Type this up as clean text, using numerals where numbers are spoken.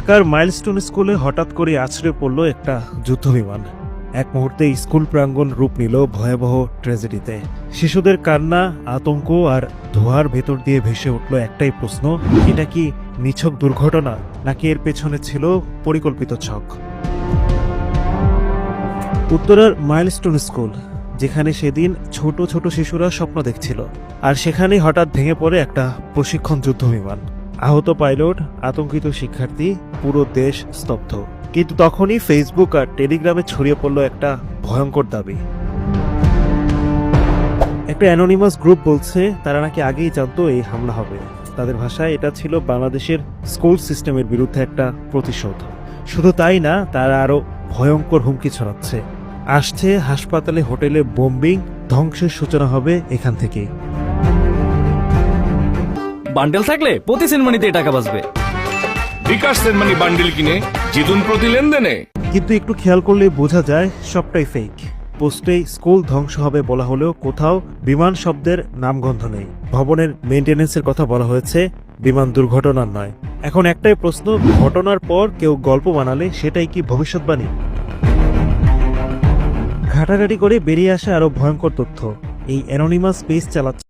ঢাকার মাইলস্টোন স্কুলে হঠাৎ করে আছড়ে পড়ল একটা যুদ্ধবিমান। এক মুহূর্তে স্কুল প্রাঙ্গণ রূপ নিল ভয়াবহ ট্র্যাজেডিতে। শিশুদের কান্না, আতঙ্ক আর ধোঁয়ার ভেতর দিয়ে ভেসে উঠল একটাই প্রশ্ন, এটা কি নিছক দুর্ঘটনা নাকি এর পেছনে ছিল পরিকল্পিত ছক? উত্তরার মাইলস্টোন স্কুল, যেখানে সেদিন ছোট ছোট শিশুরা স্বপ্ন দেখছিল, আর সেখানেই হঠাৎ ভেঙে পড়ে একটা প্রশিক্ষণ যুদ্ধবিমান। আহত পাইলট, আতঙ্কিত শিক্ষার্থী, পুরো দেশ স্তব্ধ। কিন্তু তখনই ফেসবুক আর টেলিগ্রামে ছড়িয়ে পড়ল একটা ভয়ঙ্কর দাবি। একটা অ্যানোনিমাস গ্রুপ বলছে তারা নাকি আগেই জানতো এই হামলা হবে। তাদের ভাষায় এটা ছিল বাংলাদেশের স্কুল সিস্টেমের বিরুদ্ধে একটা প্রতিশোধ। শুধু তাই না, তারা আরো ভয়ঙ্কর হুমকি ছড়াচ্ছে। আসছে হাসপাতালে, হোটেলে বোম্বিং, ধ্বংসের সূচনা হবে এখান থেকেই। বান্ডেল থাকলে প্রতি সেনমানিতে টাকা বাঁচবে। বিকাশ সেনমানি বান্ডেল কিনে জিতুন প্রতি লেনদেনে। কিন্তু একটু খেয়াল করলে বোঝা যায় সবটাই ফেক। পোস্টেই স্কুল ধ্বংস হবে বলা হলেও কোথাও বিমান শব্দের নামগন্ধ নেই। ভবনের মেইনটেনেন্সের কথা বলা হয়েছে, বিমান দুর্ঘটনার নয়। এখন একটাই প্রশ্ন, ঘটনার পর কেউ গল্প বানালে সেটাই কি ভবিষ্যৎবাণী? ঘাটাঘাটি করে বেরিয়ে আসে আরো ভয়ঙ্কর তথ্য। এই অ্যানোনিমাস পেজ চালাচ্ছে